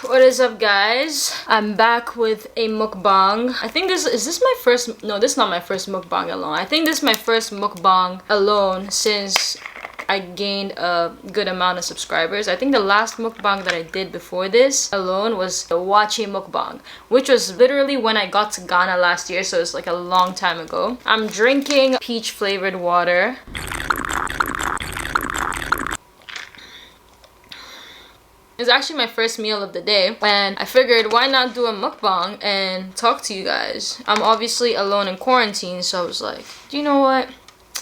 What is up, guys? I'm back with a mukbang. I think this is my first. No, this is not my first mukbang alone. I think this is my first mukbang alone since I gained a good amount of subscribers. I think the last mukbang that I did before this alone was the wachi mukbang, which was literally when I got to Ghana last year, so it's like a long time ago. I'm drinking peach flavored water. It's actually my first meal of the day, and I figured why not do a mukbang and talk to you guys. I'm obviously alone in quarantine, so I was like, do you know what?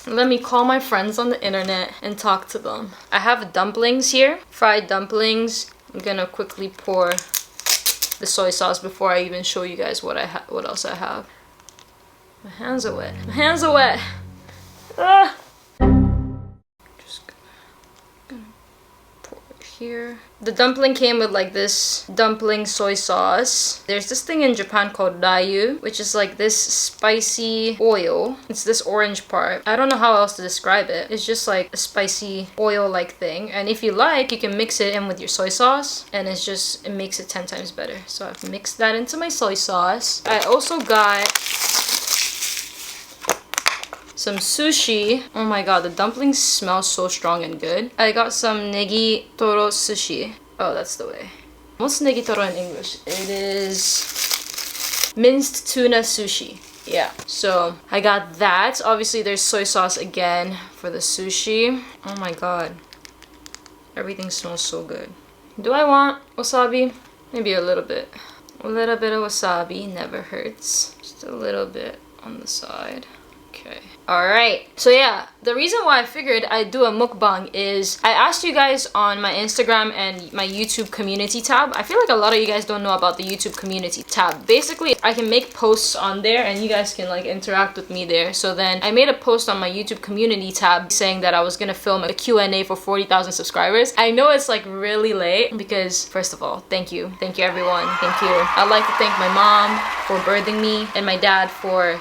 Let me call my friends on the internet and talk to them. I have dumplings here, fried dumplings. I'm gonna quickly pour the soy sauce before I even show you guys what else I have. My hands are wet. My hands are wet. Ah! Just gonna pour it here. The dumpling came with like this dumpling soy sauce. There's this thing in Japan called rayu, which is like this spicy oil. It's this orange part. I don't know how else to describe it. It's just like a spicy oil-like thing. And if you like, you can mix it in with your soy sauce, and it makes it 10 times better. So I've mixed that into my soy sauce. I also got some sushi. Oh my god, the dumplings smell so strong and good. I got some negi toro sushi. Oh, that's the way. What's negi toro in English? It is minced tuna sushi. Yeah, so I got that. Obviously, there's soy sauce again for the sushi. Oh my god. Everything smells so good. Do I want wasabi? Maybe a little bit. A little bit of wasabi never hurts. Just a little bit on the side. Okay. Alright, so yeah, the reason why I figured I'd do a mukbang is I asked you guys on my Instagram and my YouTube community tab. I feel like a lot of you guys don't know about the YouTube community tab. Basically, I can make posts on there and you guys can like interact with me there. So then I made a post on my YouTube community tab saying that I was gonna film a Q&A for 40,000 subscribers. I know it's like really late because, first of all, thank you. Thank you, everyone. Thank you. I'd like to thank my mom for birthing me and my dad for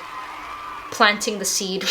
planting the seed.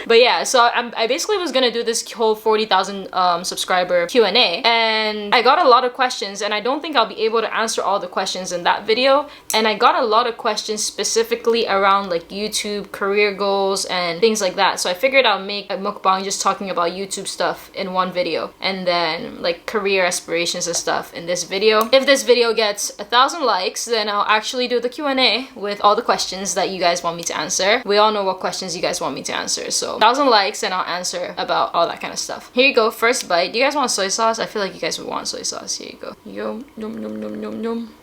But yeah, so I basically was gonna do this whole 40,000 subscriber Q&A, and I got a lot of questions, and I don't think I'll be able to answer all the questions in that video. And I got a lot of questions specifically around like YouTube career goals and things like that. So I figured I'll make a mukbang just talking about YouTube stuff in one video, and then like career aspirations and stuff in this video. If this video gets 1,000 likes, then I'll actually do the Q&A with all the questions that you guys want me to answer. We all know what questions you guys want me to answer, so 1,000 likes and I'll answer about all that kind of stuff. Here you go, first bite. Do you guys want soy sauce? I feel like you guys would want soy sauce. Here you go. Yum, yum, yum, yum, yum, yum.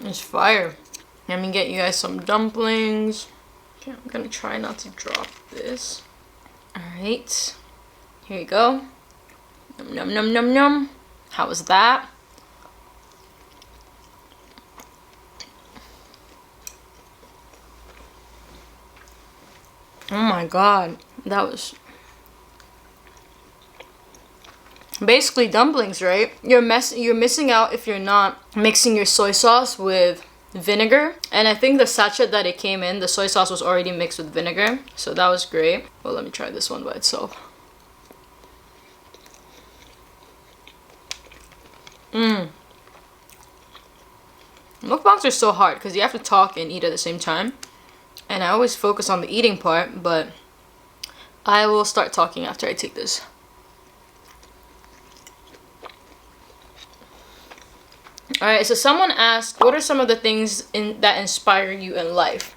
It's fire. Let me get you guys some dumplings. Okay, I'm gonna try not to drop this. Alright. Here you go. Yum, yum, yum, yum, yum. How was that? Oh my god, that was basically dumplings, right? You're missing out if you're not mixing your soy sauce with vinegar. And I think the sachet that it came in, the soy sauce was already mixed with vinegar, so that was great. Well, let me try this one by itself. Mukbangs are so hard because you have to talk and eat at the same time. And I always focus on the eating part, but I will start talking after I take this. Alright, so someone asked, what are some of the things that inspire you in life?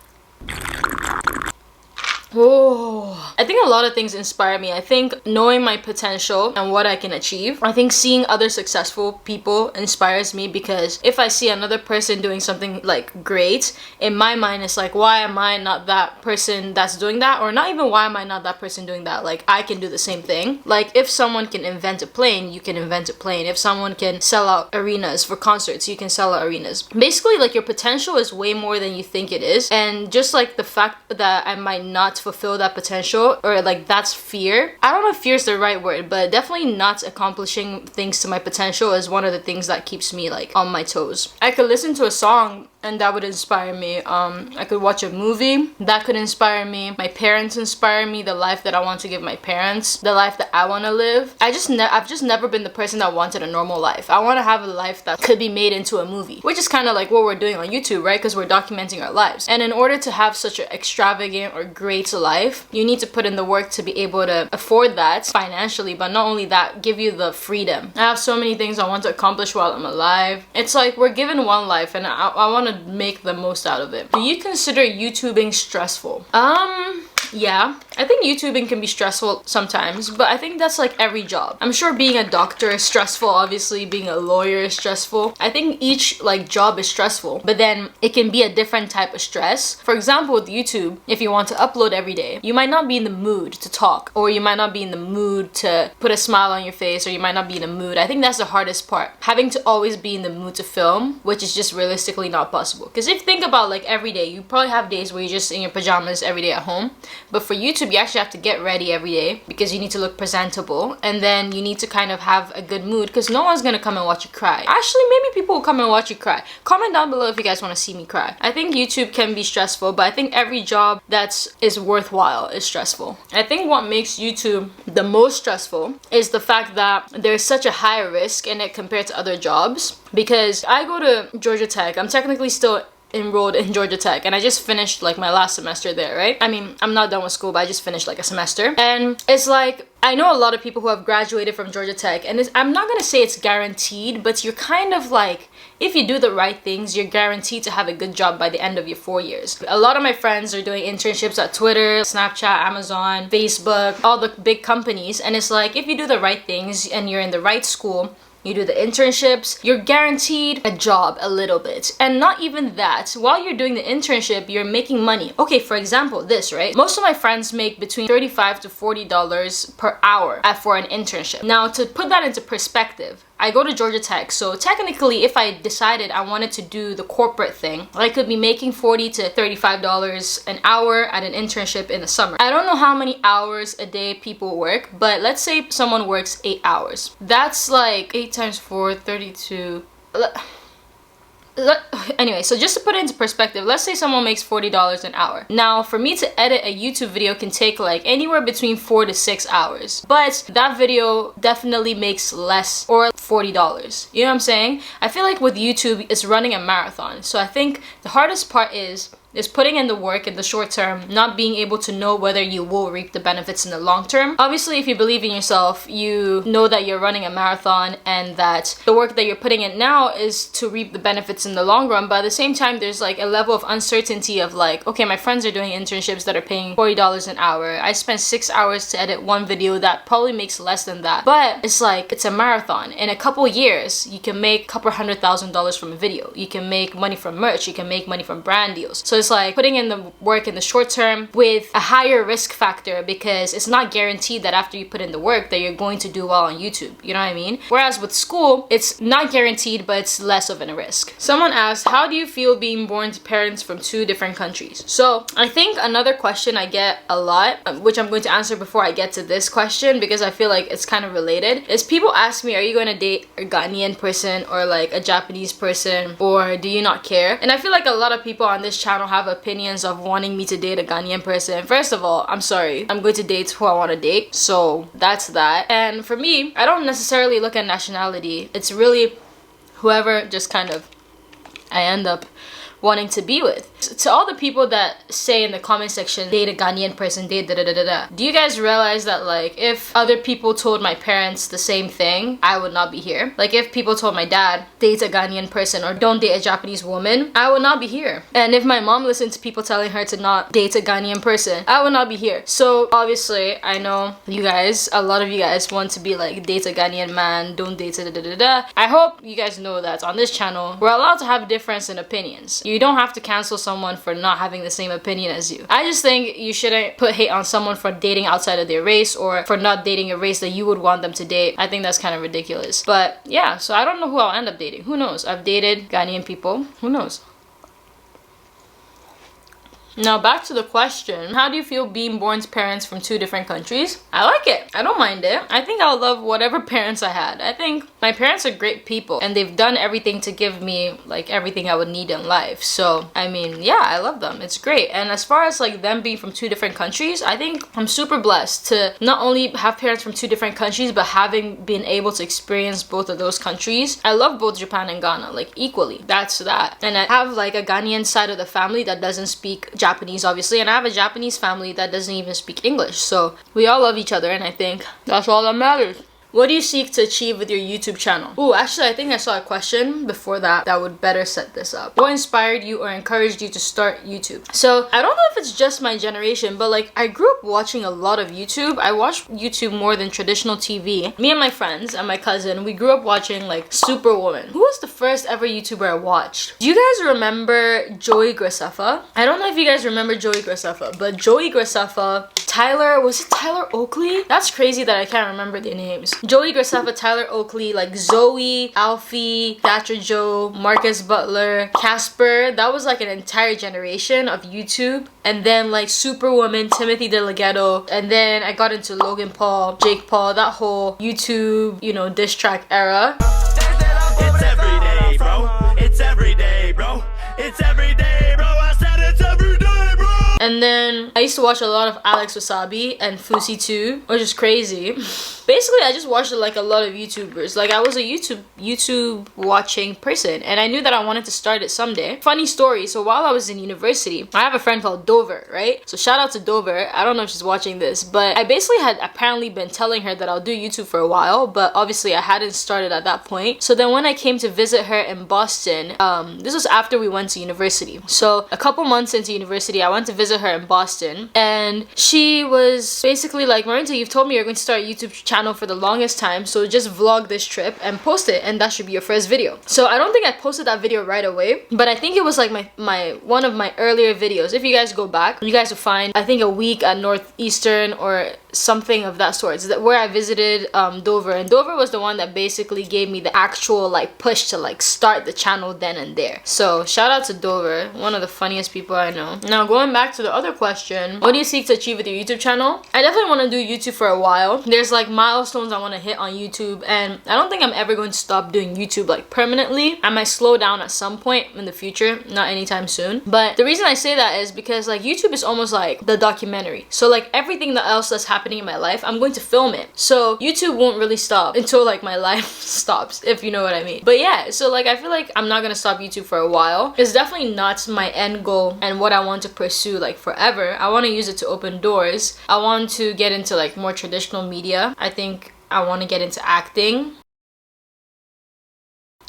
Oh, I think a lot of things inspire me. I think knowing my potential and what I can achieve. I think seeing other successful people inspires me, because if I see another person doing something like great, in my mind it's like, why am I not that person that's doing that? Or not even why am I not that person doing that? Like, I can do the same thing. Like, if someone can invent a plane, you can invent a plane. If someone can sell out arenas for concerts, you can sell out arenas. Basically, like, your potential is way more than you think it is. And just like the fact that I might not fulfill that potential, or like that's fear. I don't know if fear is the right word, but definitely not accomplishing things to my potential is one of the things that keeps me like on my toes. I could listen to a song and that would inspire me. I could watch a movie that could inspire me. My parents inspire me. The life that I want to give my parents, the life that I want to live. I've just never been the person that wanted a normal life. I want to have a life that could be made into a movie, which is kind of like what we're doing on YouTube, right? Because we're documenting our lives. And in order to have such an extravagant or great life, you need to put in the work to be able to afford that financially, but not only that, give you the freedom. I have so many things I want to accomplish while I'm alive. It's like we're given one life, and I want to make the most out of it. Do you consider YouTubing stressful? Yeah, I think YouTubing can be stressful sometimes, but I think that's like every job. I'm sure being a doctor is stressful, obviously being a lawyer is stressful. I think each like job is stressful, but then it can be a different type of stress. For example, with YouTube, if you want to upload every day, you might not be in the mood to talk, or you might not be in the mood to put a smile on your face, or you might not be in the mood. I think that's the hardest part. Having to always be in the mood to film, which is just realistically not possible. Because if you think about like every day, you probably have days where you're just in your pajamas every day at home. But for YouTube, you actually have to get ready every day because you need to look presentable, and then you need to kind of have a good mood because no one's gonna come and watch you cry. Actually, maybe people will come and watch you cry. Comment down below if you guys want to see me cry. I think YouTube can be stressful, but I think every job that is worthwhile is stressful. I think what makes YouTube the most stressful is the fact that there's such a high risk in it compared to other jobs. Because I go to Georgia Tech, I'm technically still enrolled in Georgia Tech, and I just finished like my last semester there, right? I mean, I'm not done with school, but I just finished like a semester, and it's like I know a lot of people who have graduated from Georgia Tech, and I'm not gonna say it's guaranteed, but you're kind of like, if you do the right things, you're guaranteed to have a good job by the end of your 4 years. A lot of my friends are doing internships at Twitter, Snapchat, Amazon, Facebook, all the big companies, and it's like if you do the right things and you're in the right school, you do the internships, you're guaranteed a job a little bit. And not even that, while you're doing the internship, you're making money. Okay, for example, this, right? Most of my friends make between $35 to $40 per hour for an internship. Now, to put that into perspective, I go to Georgia Tech, so technically if I decided I wanted to do the corporate thing, I could be making $40 to $35 an hour at an internship in the summer. I don't know how many hours a day people work, but let's say someone works 8 hours. That's like 8 times 4, 32... Anyway, so just to put it into perspective, let's say someone makes $40 an hour. Now, for me to edit a YouTube video can take like anywhere between 4 to 6 hours. But that video definitely makes less, or $40. You know what I'm saying? I feel like with YouTube, it's running a marathon. So I think the hardest part is putting in the work in the short term, not being able to know whether you will reap the benefits in the long term. Obviously, if you believe in yourself, you know that you're running a marathon and that the work that you're putting in now is to reap the benefits in the long run. But at the same time, there's like a level of uncertainty of like, okay, my friends are doing internships that are paying $40 an hour. I spent 6 hours to edit one video that probably makes less than that. But it's like, it's a marathon. In a couple years, you can make a couple $100,000 from a video. You can make money from merch. You can make money from brand deals. So it's like putting in the work in the short term with a higher risk factor, because it's not guaranteed that after you put in the work that you're going to do well on YouTube. You know what I mean? Whereas with school, it's not guaranteed, but it's less of a risk. Someone asked, how do you feel being born to parents from 2 different countries? So I think another question I get a lot, which I'm going to answer before I get to this question because I feel like it's kind of related, is people ask me, are you going to date a Ghanaian person or like a Japanese person, or do you not care? And I feel like a lot of people on this channel have opinions of wanting me to date a Ghanaian person. First of all, I'm sorry, I'm going to date who I want to date, so that's that. And for me, I don't necessarily look at nationality. It's really whoever just kind of I end up wanting to be with. To all the people that say in the comment section, date a Ghanaian person, date da da da da da. Do you guys realize that like if other people told my parents the same thing, I would not be here? Like if people told my dad, date a Ghanaian person or don't date a Japanese woman, I would not be here. And if my mom listened to people telling her to not date a Ghanaian person, I would not be here. So obviously, I know you guys, a lot of you guys want to be like, date a Ghanaian man, don't date a da da da da. I hope you guys know that on this channel, we're allowed to have difference in opinions. You don't have to cancel someone for not having the same opinion as you. I just think you shouldn't put hate on someone for dating outside of their race or for not dating a race that you would want them to date. I think that's kind of ridiculous. But yeah, so I don't know who I'll end up dating. Who knows? I've dated Ghanaian people. Who knows? Now back to the question, how do you feel being born to parents from two different countries? I like it. I don't mind it. I think I'll love whatever parents I had. I think my parents are great people and they've done everything to give me like everything I would need in life. So I mean, yeah, I love them. It's great. And as far as like them being from two different countries, I think I'm super blessed to not only have parents from two different countries, but having been able to experience both of those countries. I love both Japan and Ghana like equally. That's that. And I have like a Ghanaian side of the family that doesn't speak Japanese, obviously, and I have a Japanese family that doesn't even speak English, so we all love each other, and I think that's all that matters. What do you seek to achieve with your YouTube channel? Ooh, actually, I think I saw a question before that would better set this up. What inspired you or encouraged you to start YouTube? So, I don't know if it's just my generation, but like, I grew up watching a lot of YouTube. I watched YouTube more than traditional TV. Me and my friends and my cousin, we grew up watching like Superwoman. Who was the first ever YouTuber I watched? Do you guys remember Joey Graceffa? I don't know if you guys remember Joey Graceffa, but Joey Graceffa, Tyler, was it Tyler Oakley? That's crazy that I can't remember their names. Joey Graceffa, Tyler Oakley, like Zoe, Alfie, Thatcher Joe, Marcus Butler, Casper. That was like an entire generation of YouTube. And then like Superwoman, Timothy DeLaGhetto. And then I got into Logan Paul, Jake Paul, that whole YouTube, you know, diss track era. It's every day, bro. It's every day, bro. It's every day, bro. I said it's every day, bro. And then I used to watch a lot of Alex Wasabi and Fusi too, which is crazy. Basically, I just watched like a lot of YouTubers. Like I was a YouTube watching person, and I knew that I wanted to start it someday. Funny story, so while I was in university, I have a friend called Dover, right? So shout out to Dover. I don't know if she's watching this, but I basically had apparently been telling her that I'll do YouTube for a while, but obviously I hadn't started at that point. So then when I came to visit her in Boston, this was after we went to university. So a couple months into university, I went to visit her in Boston, and she was basically like, Marintia, you've told me you're going to start a YouTube channel for the longest time, so just vlog this trip and post it, and that should be your first video. So I don't think I posted that video right away, but I think it was like my one of my earlier videos. If you guys go back, you guys will find, I think, a week at Northeastern or something of that sort, where I visited Dover, and Dover was the one that basically gave me the actual like push to like start the channel then and there. So shout out to Dover, one of the funniest people I know. Now going back to the other question, what do you seek to achieve with your YouTube channel? I definitely want to do YouTube for a while. There's like milestones I want to hit on YouTube, and I don't think I'm ever going to stop doing YouTube like permanently. I might slow down at some point in the future, not anytime soon. But the reason I say that is because like YouTube is almost like the documentary. So like everything else that's happening in my life, I'm going to film it. So YouTube won't really stop until like my life stops, if you know what I mean. But yeah, so like I feel like I'm not gonna stop YouTube for a while. It's definitely not my end goal and what I want to pursue like forever. I want to use it to open doors. I want to get into like more traditional media. I think I want to get into acting.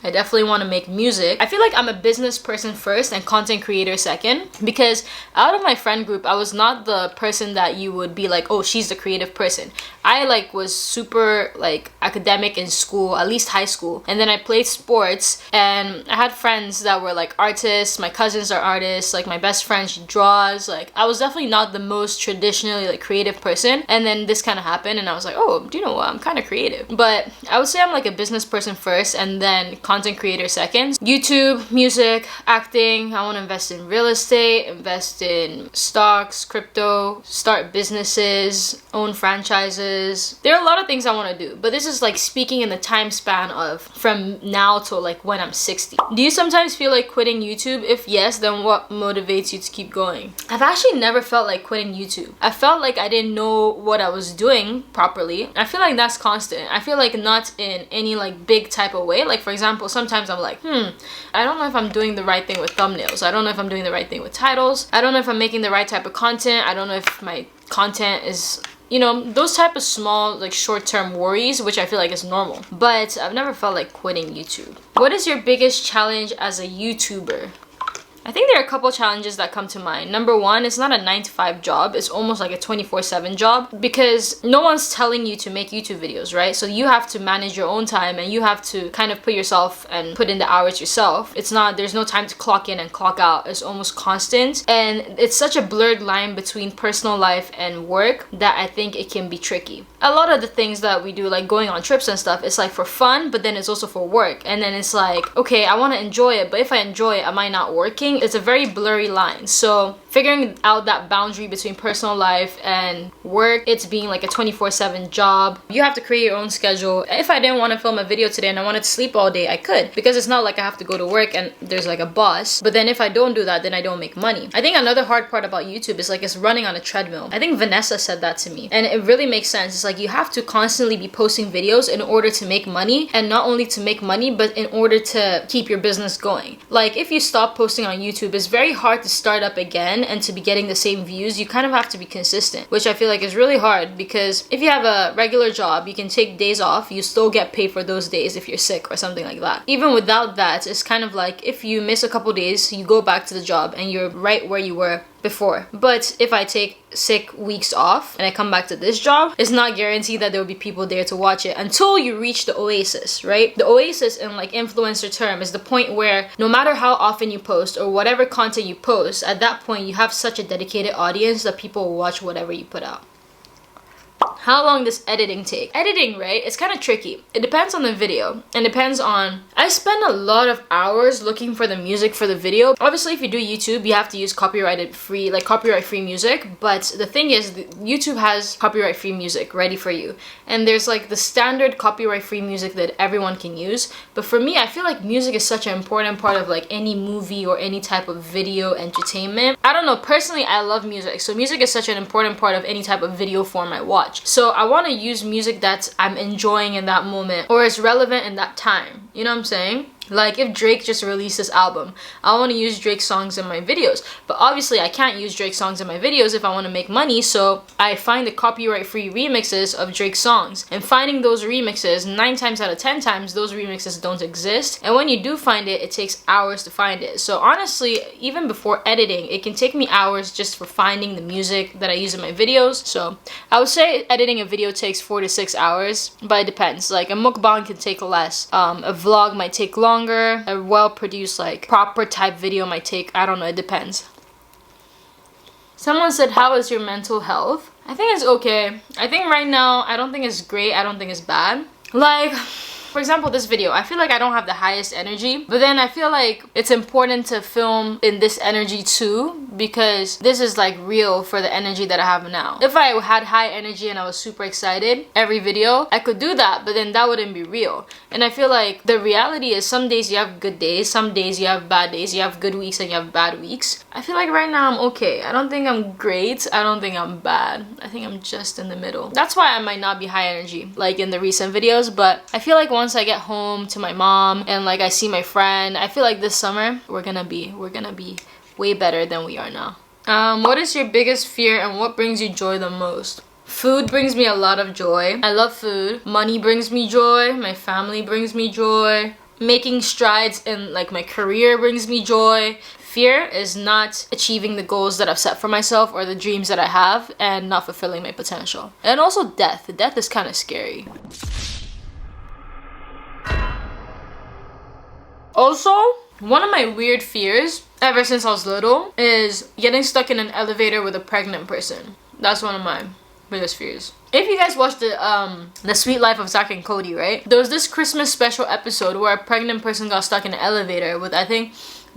I definitely want to make music. I feel like I'm a business person first and content creator second, because out of my friend group, I was not the person that you would be like, oh, she's the creative person. I like was super like academic in school, at least high school, and then I played sports, and I had friends that were like artists. My cousins are artists, like my best friend, she draws. Like I was definitely not the most traditionally like creative person, and then this kind of happened, and I was like, oh, do you know what, I'm kind of creative. But I would say I'm like a business person first and then content creator second. YouTube, music, acting. I want to invest in real estate, invest in stocks, crypto, start businesses, own franchises. There are a lot of things I want to do, but this is like speaking in the time span of from now till like when I'm 60. Do you sometimes feel like quitting YouTube? If yes, then what motivates you to keep going? I've actually never felt like quitting YouTube. I felt like I didn't know what I was doing properly. I feel like that's constant. I feel like not in any like big type of way. Like for example, example, sometimes I'm like, I don't know if I'm doing the right thing with thumbnails. I don't know if I'm doing the right thing with titles. I don't know if I'm making the right type of content. I don't know if my content is, you know, those type of small, like, short-term worries, which I feel like is normal. But I've never felt like quitting YouTube. What is your biggest challenge as a YouTuber? I think there are a couple challenges that come to mind. Number one, it's not a 9-to-5 job. It's almost like a 24/7 job because no one's telling you to make YouTube videos, right? So you have to manage your own time and you have to kind of put yourself and put in the hours yourself. It's not, there's no time to clock in and clock out. It's almost constant. And it's such a blurred line between personal life and work that I think it can be tricky. A lot of the things that we do, like going on trips and stuff, it's like for fun, but then it's also for work. And then it's like, okay, I want to enjoy it, but if I enjoy it, am I not working? It's a very blurry line. So figuring out that boundary between personal life and work, it's being like a 24/7 job. You have to create your own schedule. If I didn't want to film a video today and I wanted to sleep all day, I could, because it's not like I have to go to work and there's like a boss. But then if I don't do that, then I don't make money. I think another hard part about YouTube is like it's running on a treadmill. I think Vanessa said that to me and it really makes sense. It's like you have to constantly be posting videos in order to make money, and not only to make money, but in order to keep your business going. Like if you stop posting on YouTube, it's very hard to start up again and to be getting the same views. You kind of have to be consistent, which I feel like is really hard, because if you have a regular job, you can take days off, you still get paid for those days if you're sick or something like that. Even without that, it's kind of like if you miss a couple days, you go back to the job and you're right where you were before. But if I take sick weeks off and I come back to this job, it's not guaranteed that there will be people there to watch it until you reach the oasis, right? The oasis in like influencer term is the point where no matter how often you post or whatever content you post, at that point you have such a dedicated audience that people will watch whatever you put out. How long does editing take? Editing, right? It's kind of tricky. It depends on the video and depends on... I spend a lot of hours looking for the music for the video. Obviously, if you do YouTube, you have to use copyright-free music. But the thing is, YouTube has copyright-free music ready for you. And there's like the standard copyright-free music that everyone can use. But for me, I feel like music is such an important part of like any movie or any type of video entertainment. I don't know, personally, I love music. So music is such an important part of any type of video form I watch. So I want to use music that I'm enjoying in that moment or is relevant in that time. You know what I'm saying? Like if Drake just released this album, I want to use Drake songs in my videos. But obviously I can't use Drake songs in my videos if I want to make money, so I find the copyright-free remixes of Drake songs. And finding those remixes, 9 times out of 10 times, those remixes don't exist. And when you do find it, it takes hours to find it. So honestly, even before editing, it can take me hours just for finding the music that I use in my videos. So I would say editing a video takes 4 to 6 hours, but it depends. Like a mukbang can take less. A vlog might take longer. A well-produced, like, proper type video might take, I don't know, it depends. Someone said, how is your mental health? I think it's okay. I think right now, I don't think it's great. I don't think it's bad. Like, for example, this video, I feel like I don't have the highest energy, but then I feel like it's important to film in this energy too, because this is like real for the energy that I have now. If I had high energy and I was super excited every video, I could do that, but then that wouldn't be real. And I feel like the reality is some days you have good days, some days you have bad days, you have good weeks and you have bad weeks. I feel like right now I'm okay. I don't think I'm great. I don't think I'm bad. I think I'm just in the middle. That's why I might not be high energy like in the recent videos, but I feel like once I get home to my mom and like I see my friend, I feel like this summer we're gonna be way better than we are now. What is your biggest fear and what brings you joy the most? Food brings me a lot of joy. I love food. Money brings me joy. My family brings me joy. Making strides in like my career brings me joy. Fear is not achieving the goals that I've set for myself or the dreams that I have and not fulfilling my potential. And also death. Death is kind of scary. Also, one of my weird fears ever since I was little is getting stuck in an elevator with a pregnant person. That's one of my biggest fears. If you guys watched the Sweet Life of Zack and Cody, right? There was this Christmas special episode where a pregnant person got stuck in an elevator with, I think,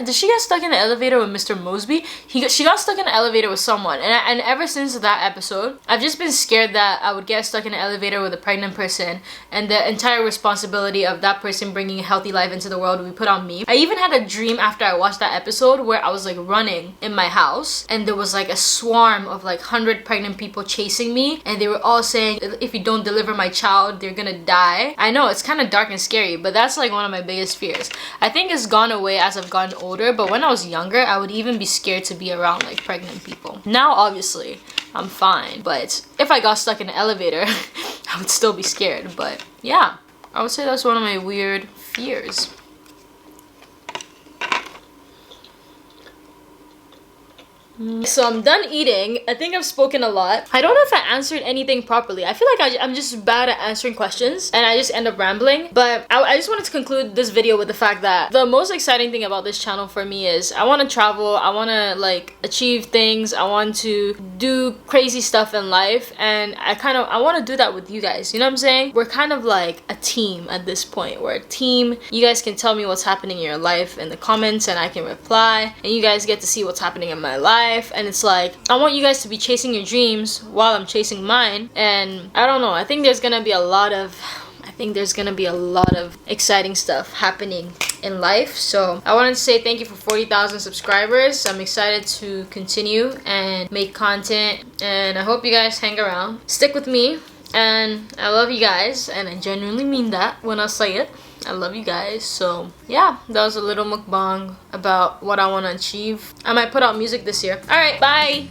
Did she get stuck in the elevator with Mr. Mosby? She got stuck in the elevator with someone, and ever since that episode, I've just been scared that I would get stuck in an elevator with a pregnant person, and the entire responsibility of that person bringing a healthy life into the world would be put on me. I even had a dream after I watched that episode where I was like running in my house, and there was like a swarm of like 100 pregnant people chasing me, and they were all saying, if you don't deliver my child, they're gonna die. I know it's kind of dark and scary, but that's like one of my biggest fears. I think it's gone away as I've gotten older, but when I was younger, I would even be scared to be around like pregnant people. Now obviously I'm fine, but if I got stuck in an elevator I would still be scared. But yeah, I would say that's one of my weird fears. So I'm done eating. I think I've spoken a lot. I don't know if I answered anything properly. I feel like I'm just bad at answering questions and I just end up rambling. But I just wanted to conclude this video with the fact that the most exciting thing about this channel for me is I want to travel. I want to like achieve things. I want to do crazy stuff in life, and I want to do that with you guys. You know what I'm saying? We're kind of like a team at this point. We're a team. You guys can tell me what's happening in your life in the comments and I can reply, and you guys get to see what's happening in my life. And it's like, I want you guys to be chasing your dreams while I'm chasing mine. And I don't know, I think there's gonna be a lot of exciting stuff happening in life. So I wanted to say thank you for 40,000 subscribers. I'm excited to continue and make content, and I hope you guys hang around, stick with me, and I love you guys, and I genuinely mean that when I say it. I love you guys. So yeah, that was a little mukbang about what I want to achieve. I might put out music this year. All right, bye.